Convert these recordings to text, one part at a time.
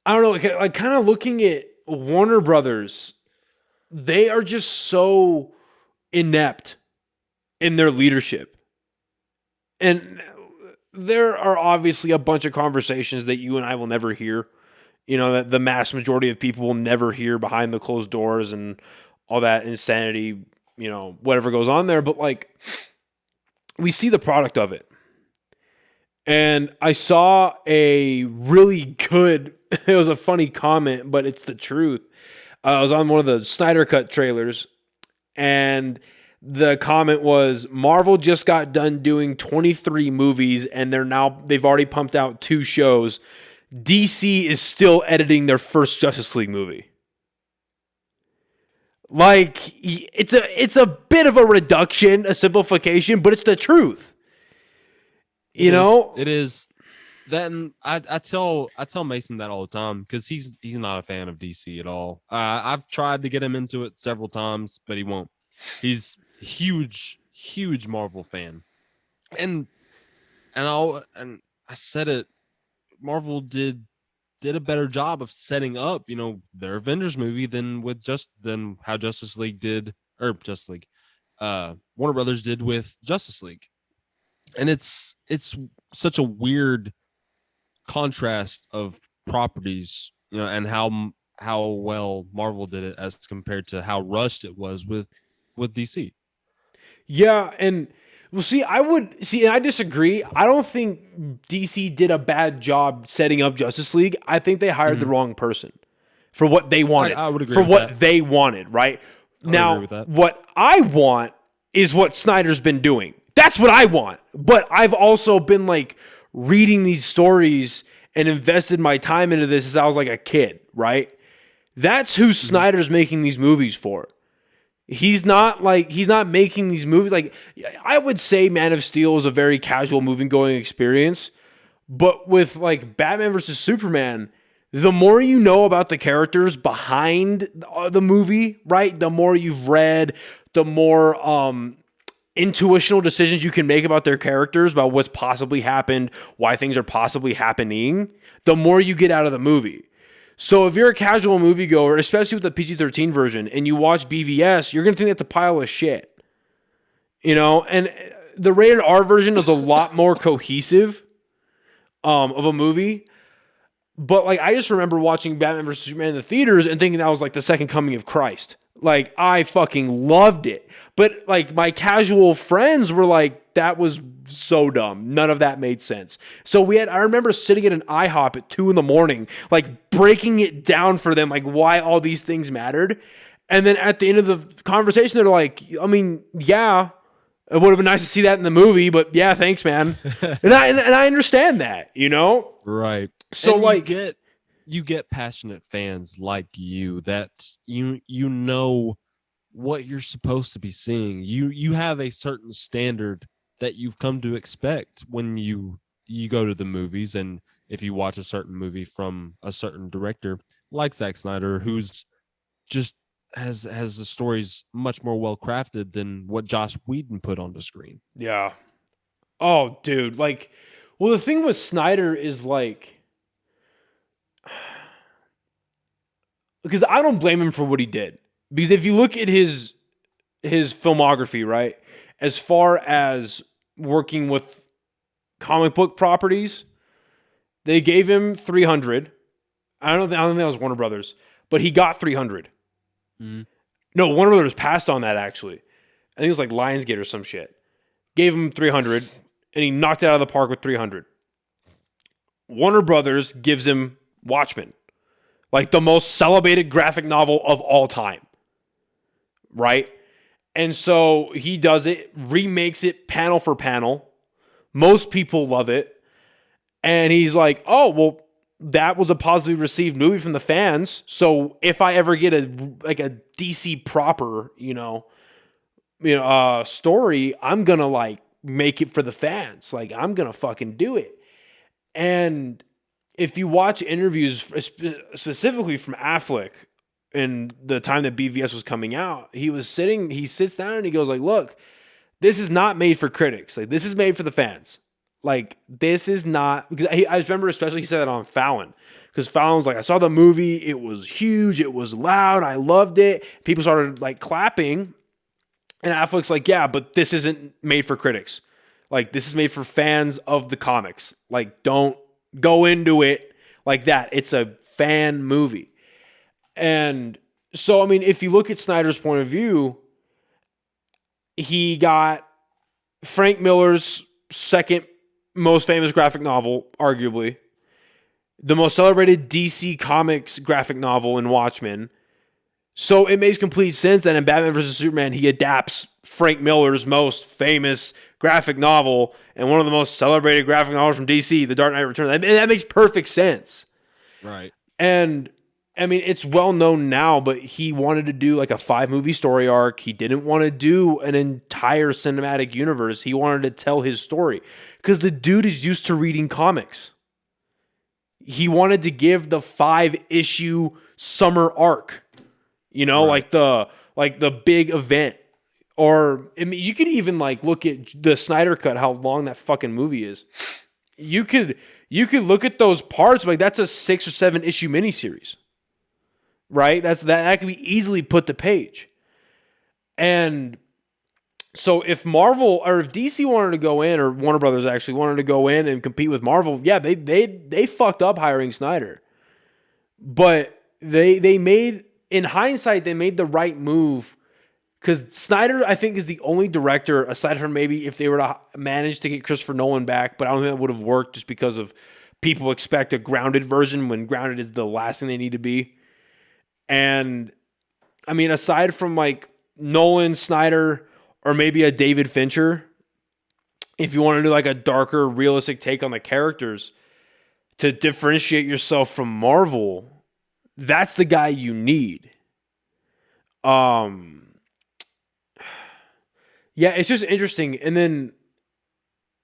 I don't know, like kind of looking at Warner Brothers, they are just so inept in their leadership. And there are obviously a bunch of conversations that you and I will never hear. You know, that the mass majority of people will never hear behind the closed doors and all that insanity, you know, whatever goes on there. But like, we see the product of it. And I saw a really good, it was a funny comment, but it's the truth. I was on one of the Snyder Cut trailers, and the comment was, Marvel just got done doing 23 movies, and they've already pumped out 2 shows. DC is still editing their first Justice League movie. Like, it's a bit of a reduction, a simplification, but it's the truth. It is that, and I tell Mason that all the time because he's not a fan of DC at all. I've tried to get him into it several times, but he won't. He's huge Marvel fan, and I said it. Marvel did a better job of setting up, you know, their Avengers movie than how Justice League did, or Justice League, Warner Brothers did with Justice League. And it's such a weird contrast of properties, you know, and how well Marvel did it as compared to how rushed it was with DC. Yeah, and well, and I disagree. I don't think DC did a bad job setting up Justice League. I think they hired the wrong person for what they wanted. I would agree for with what that. they wanted, right? Now, agree with that. what I want is what Snyder's been doing. That's what I want. But I've also been like reading these stories and invested my time into this as I was like a kid, right? That's who Snyder's making these movies for. He's not making these movies. Like, I would say Man of Steel is a very casual movie going experience. But with like Batman versus Superman, the more you know about the characters behind the movie, right? The more you've read, the more intuitional decisions you can make about their characters, about what's possibly happened, why things are possibly happening, the more you get out of the movie. So if you're a casual moviegoer, especially with the PG-13 version, and you watch BVS, you're going to think that's a pile of shit. You know? And the rated R version is a lot more cohesive of a movie. But like, I just remember watching Batman vs. Superman in the theaters and thinking that was like the second coming of Christ. Like, I fucking loved it. But like, my casual friends were like, that was so dumb. None of that made sense. So I remember sitting at an IHOP at 2 a.m, like breaking it down for them, like why all these things mattered. And then at the end of the conversation, they're like, I mean, yeah, it would have been nice to see that in the movie, but yeah, thanks, man. and I understand that, you know? Right. So and like, you get passionate fans like you that you know what you're supposed to be seeing. You have a certain standard that you've come to expect when you go to the movies, and if you watch a certain movie from a certain director like Zack Snyder, who's just has the stories much more well crafted than what Joss Whedon put on the screen. yeah. Oh, dude. Like, well, the thing with Snyder is like, because I don't blame him for what he did. Because if you look at his filmography, right, as far as working with comic book properties, they gave him 300. I don't think that was Warner Brothers, but he got 300. Mm-hmm. No, Warner Brothers passed on that actually. I think it was like Lionsgate or some shit. Gave him 300, and he knocked it out of the park with 300. Warner Brothers gives him Watchmen, like the most celebrated graphic novel of all time. Right? And so he does it, remakes it panel for panel. Most people love it. And he's like, oh, well, that was a positively received movie from the fans. So if I ever get a DC proper, story, I'm going to like make it for the fans. Like, I'm going to fucking do it. And if you watch interviews specifically from Affleck, in the time that BVS was coming out, he sits down and he goes like, look, this is not made for critics. Like, this is made for the fans. Like, this is not, because I remember especially he said that on Fallon, because Fallon was like, I saw the movie, it was huge, it was loud, I loved it. People started like clapping, and Affleck's like, yeah, but this isn't made for critics. Like, this is made for fans of the comics. Like, don't go into it like that. It's a fan movie. And so, I mean, if you look at Snyder's point of view, he got Frank Miller's second most famous graphic novel, arguably, the most celebrated DC Comics graphic novel in Watchmen. So it makes complete sense that in Batman vs. Superman, he adapts Frank Miller's most famous graphic novel and one of the most celebrated graphic novels from DC, The Dark Knight Returns. That makes perfect sense. Right. And I mean, it's well known now, but he wanted to do like a 5-movie story arc. He didn't want to do an entire cinematic universe. He wanted to tell his story because the dude is used to reading comics. He wanted to give the 5-issue summer arc, you know, right. like the big event. Or I mean, you could even like look at the Snyder Cut, how long that fucking movie is. You could look at those parts like that's a 6 or 7 issue miniseries. Right? That can be easily put to page. And so if Marvel or if DC wanted to go in, or Warner Brothers actually wanted to go in and compete with Marvel, yeah, they fucked up hiring Snyder. But they made, in hindsight, they made the right move, because Snyder, I think, is the only director, aside from maybe if they were to manage to get Christopher Nolan back, but I don't think that would have worked just because of people expect a grounded version when grounded is the last thing they need to be. And I mean, aside from like Nolan, Snyder, or maybe a David Fincher, if you want to do like a darker, realistic take on the characters to differentiate yourself from Marvel, that's the guy you need. Yeah, it's just interesting. And then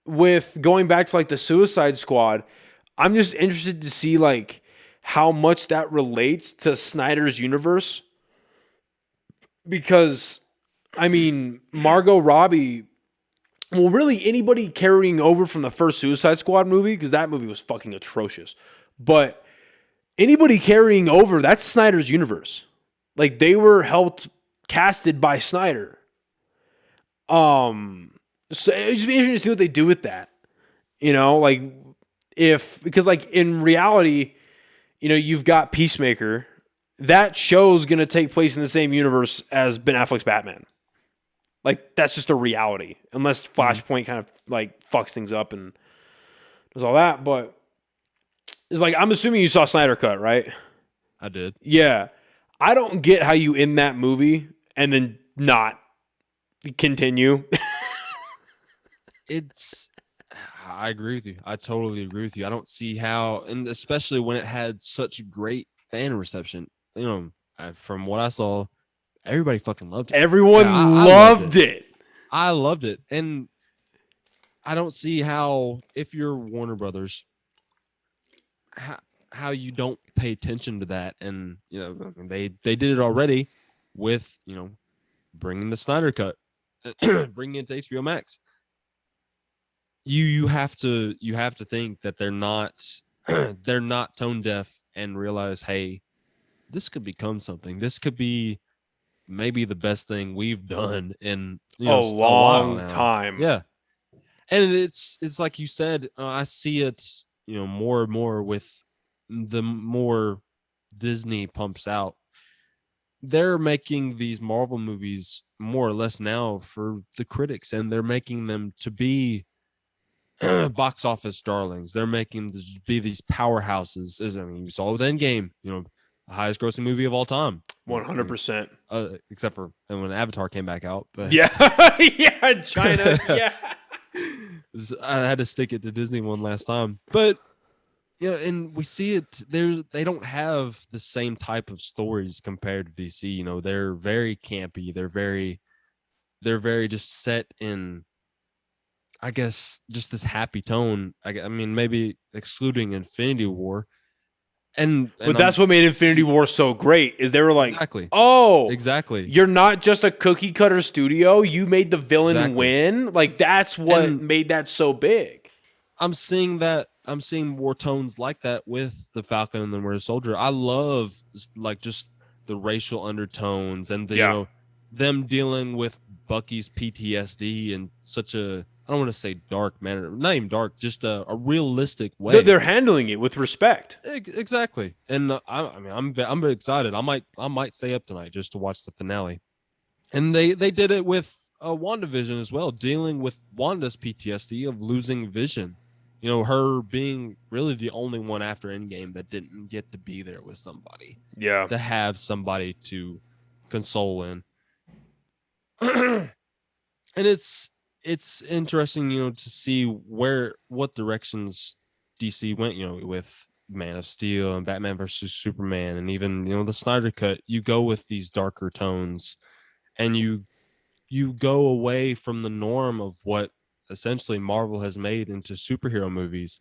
with going back to like the Suicide Squad, I'm just interested to see like how much that relates to Snyder's universe. Because, I mean, Margot Robbie, well, really anybody carrying over from the first Suicide Squad movie, because that movie was fucking atrocious. But anybody carrying over, that's Snyder's universe. Like, they were helped casted by Snyder. So it'd just be interesting to see what they do with that. You know, like, because like in reality, you know, you've got Peacemaker. That show's going to take place in the same universe as Ben Affleck's Batman. Like, that's just a reality. Unless Flashpoint kind of, like, fucks things up and does all that. But, it's like, I'm assuming you saw Snyder Cut, right? I did. Yeah. I don't get how you end that movie and then not continue. I agree with you. I totally agree with you. I don't see how, and especially when it had such great fan reception. You know, from what I saw, everybody fucking loved it. Everyone loved it. I loved it. And I don't see how, if you're Warner Brothers, how you don't pay attention to that. And, you know, they did it already with, you know, bringing the Snyder Cut, bringing it to HBO Max. You have to think that they're not tone deaf and realize, hey, this could become something. This could be maybe the best thing we've done in a long time. Yeah, and it's like you said. I see it, you know, more and more with the more Disney pumps out. They're making these Marvel movies more or less now for the critics, and they're making them to be box office darlings. They're making to be these powerhouses. I mean, you saw with Endgame, you know, the highest grossing movie of all time. 100%. Except for when Avatar came back out. But yeah. Yeah, China. Yeah. I had to stick it to Disney one last time. But, you know, and we see it, they don't have the same type of stories compared to DC. You know, they're very campy. They're very just set in, I guess, just this happy tone. I mean, maybe excluding Infinity War. But that's what made Infinity War so great, is they were like, exactly. Oh, exactly. You're not just a cookie cutter studio. You made the villain win. Like, that's what made that so big. I'm seeing that. I'm seeing more tones like that with the Falcon and the Winter Soldier. I love like just the racial undertones and the Yeah. them dealing with Bucky's PTSD in such a, I don't want to say dark manner, not even dark, just a realistic way. They're handling it with respect. Exactly. And I mean, I'm very excited. I might stay up tonight just to watch the finale. And they did it with WandaVision as well, dealing with Wanda's PTSD of losing Vision. Her being really the only one after Endgame that didn't get to be there with somebody, Yeah. to have somebody to console in. And it's interesting, to see what directions DC went, with Man of Steel and Batman versus Superman, and even the Snyder Cut. You go with these darker tones, and you go away from the norm of what essentially Marvel has made into superhero movies.